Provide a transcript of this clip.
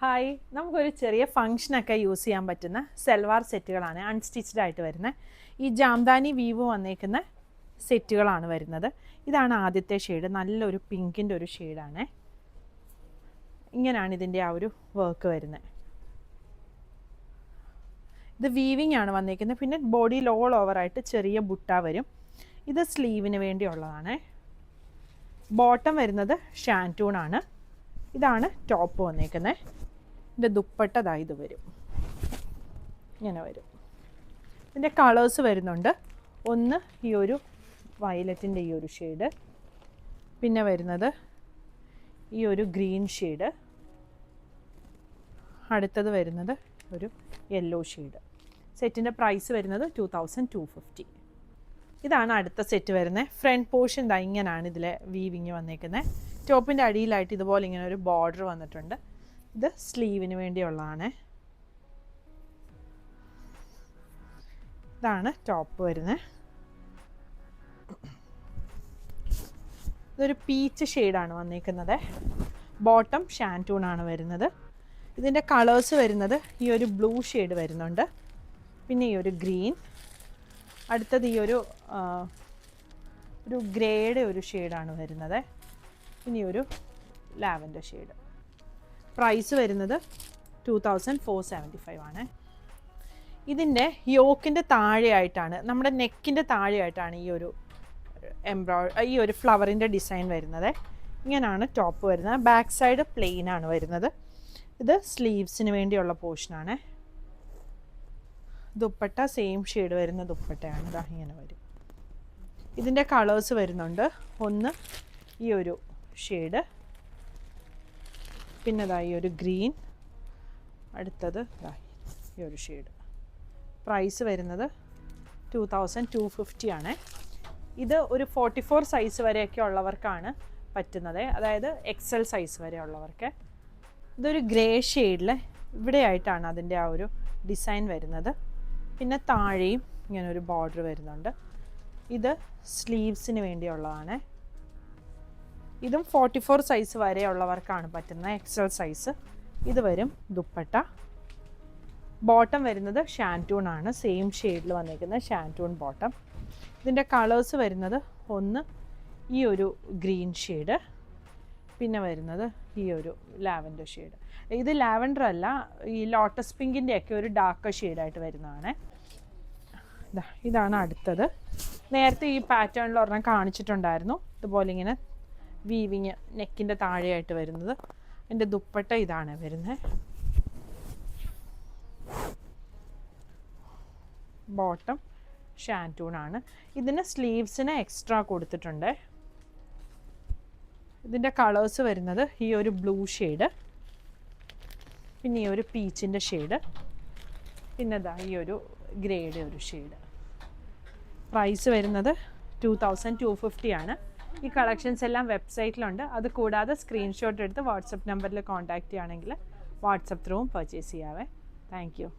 Hi, നമുക്കൊരു ചെറിയ ഫംഗ്ഷനൊക്കെ യൂസ് ചെയ്യാൻ പറ്റുന്ന സെൽവാർ സെറ്റുകളാണ് അൺസ്റ്റിച്ച്ഡ് ആയിട്ട് വരുന്നത്. ഈ ജാംദാനി വീവ് വന്നേക്കുന്ന സെറ്റുകളാണ് വരുന്നത്. ഇതാണ് ആദ്യത്തെ ഷെയ്ഡ്, നല്ലൊരു പിങ്കിൻ്റെ ഒരു ഷെയ്ഡാണ്. ഇങ്ങനെയാണ് ഇതിൻ്റെ ആ ഒരു വർക്ക് വരുന്നത്. ഇത് വീവിങ് ആണ് വന്നേക്കുന്നത്. പിന്നെ ബോഡിയിൽ ഓൾ ഓവറായിട്ട് ചെറിയ ബുട്ട വരും. ഇത് സ്ലീവിന് വേണ്ടിയുള്ളതാണ്. ബോട്ടം വരുന്നത് ഷാൻറ്റൂണാണ്. ഇതാണ് ടോപ്പ് വന്നേക്കുന്നത്. ഇതിൻ്റെ ദുപ്പട്ട ഇത് വരും, ഇങ്ങനെ വരും. ഇതിൻ്റെ കളേഴ്സ് വരുന്നുണ്ട്. ഒന്ന് ഈ ഒരു വയലറ്റിൻ്റെ ഈ ഒരു ഷെയ്ഡ്, പിന്നെ വരുന്നത് ഈ ഒരു ഗ്രീൻ ഷെയ്ഡ്, അടുത്തത് വരുന്നത് ഒരു യെല്ലോ ഷെയ്ഡ്. സെറ്റിൻ്റെ പ്രൈസ് വരുന്നത് 2250. ഇതാണ് അടുത്ത സെറ്റ് വരുന്നത്. ഫ്രണ്ട് പോർഷൻ ഇങ്ങനെയാണ് ഇതിലെ വീവിങ് വന്നേക്കുന്നത്. ടോപ്പിൻ്റെ അടിയിലായിട്ട് ഇതുപോലെ ഇങ്ങനെ ഒരു ബോർഡർ വന്നിട്ടുണ്ട്. ഇത് സ്ലീവിന് വേണ്ടിയുള്ളതാണ്. ഇതാണ് ടോപ്പ് വരുന്നത്. ഇതൊരു പീച്ച് ഷെയ്ഡാണ് വന്നേക്കുന്നത്. ബോട്ടം ഷാൻറ്റൂണാണ് വരുന്നത്. ഇതിൻ്റെ കളേഴ്സ് വരുന്നത് ഈ ഒരു ബ്ലൂ ഷെയ്ഡ് വരുന്നുണ്ട്, പിന്നെ ഈ ഒരു ഗ്രീൻ, അടുത്തത് ഈ ഒരു ഗ്രേയുടെ ഒരു ഷെയ്ഡാണ് വരുന്നത്, പിന്നെ ഒരു ലാവൻഡർ ഷെയ്ഡ്. പ്രൈസ് വരുന്നത് 2475 ആണ്. ഇതിൻ്റെ യോക്കിൻ്റെ താഴെയായിട്ടാണ്, നമ്മുടെ നെക്കിൻ്റെ താഴെയായിട്ടാണ് ഈ ഒരു ഫ്ലവറിൻ്റെ ഡിസൈൻ വരുന്നത്. ഇങ്ങനെയാണ് ടോപ്പ് വരുന്നത്. ബാക്ക് സൈഡ് പ്ലെയിൻ ആണ് വരുന്നത്. ഇത് സ്ലീവ്സിന് വേണ്ടിയുള്ള പോർഷനാണ്. ദുപ്പട്ട സെയിം ഷെയ്ഡ് വരുന്ന ദുപ്പട്ടയാണ്. ഇതാ ഇങ്ങനെ വരും. ഇതിൻ്റെ കളേഴ്സ് വരുന്നുണ്ട്. ഒന്ന് ഈ ഒരു ഷെയ്ഡ്, പിന്നെ ഈ ഒരു ഗ്രീൻ, അടുത്തത് ഈ ഒരു ഷെയ്ഡ്. പ്രൈസ് വരുന്നത് 2250 ആണ്. ഇത് ഒരു 44 സൈസ് വരെയൊക്കെ ഉള്ളവർക്കാണ് പറ്റുന്നത്, അതായത് XL സൈസ് വരെ ഉള്ളവർക്ക്. ഇതൊരു ഗ്രേ ഷെയ്ഡിൽ ഇവിടെയായിട്ടാണ് അതിൻ്റെ ആ ഒരു ഡിസൈൻ വരുന്നത്. പിന്നെ താഴെയും ഇങ്ങനെ ഒരു ബോർഡർ വരുന്നുണ്ട്. ഇത് സ്ലീവ്സിന് വേണ്ടിയുള്ളതാണ്. ഇതും 44 സൈസ് വരെ ഉള്ളവർക്കാണ് പറ്റുന്നത്, XL സൈസ്. ഇത് വരും ദുപ്പട്ട. ബോട്ടം വരുന്നത് ഷാൻറ്റൂൺ ആണ്, സെയിം ഷെയ്ഡിൽ വന്നിരിക്കുന്നത് ഷാൻറ്റൂൺ ബോട്ടം. ഇതിൻ്റെ കളേഴ്സ് വരുന്നത് ഒന്ന് ഈ ഒരു ഗ്രീൻ ഷെയ്ഡ്, പിന്നെ വരുന്നത് ഈ ഒരു ലാവൻഡർ ഷെയ്ഡ്. ഇത് ലാവൻഡർ അല്ല, ഈ ലോട്ടസ് പിങ്കിൻ്റെ ഒക്കെ ഒരു ഡാർക്ക് ഷെയ്ഡായിട്ട് വരുന്നതാണ്. ഇതാണ് അടുത്തത്. നേരത്തെ ഈ പാറ്റേണിൽ ഒരെണ്ണം കാണിച്ചിട്ടുണ്ടായിരുന്നു, ഇതുപോലെ ഇങ്ങനെ വീവിങ് നെക്കിൻ്റെ താഴെയായിട്ട് വരുന്നത്. എൻ്റെ ദുപ്പട്ട ഇതാണ് വരുന്നത്. ബോട്ടം ഷാൻറ്റൂണാണ്. ഇതിന് സ്ലീവ്സിന് എക്സ്ട്രാ കൊടുത്തിട്ടുണ്ട്. ഇതിൻ്റെ കളേഴ്സ് വരുന്നത് ഈ ഒരു ബ്ലൂ ഷെയ്ഡ്, പിന്നെ ഈ ഒരു പീച്ചിൻ്റെ ഷെയ്ഡ്, പിന്നെ ഈ ഒരു ഗ്രേയുടെ ഒരു ഷെയ്ഡ്. പ്രൈസ് വരുന്നത് 2250 ആണ്. ഈ കളക്ഷൻസ് എല്ലാം വെബ്സൈറ്റിലുണ്ട്. അത് കൂടാതെ സ്ക്രീൻഷോട്ട് എടുത്ത് വാട്സപ്പ് നമ്പറിൽ കോൺടാക്റ്റ് ചെയ്യുകയാണെങ്കിൽ വാട്സപ്പ് ത്രൂവും പർച്ചേസ് ചെയ്യാവേ. Thank U.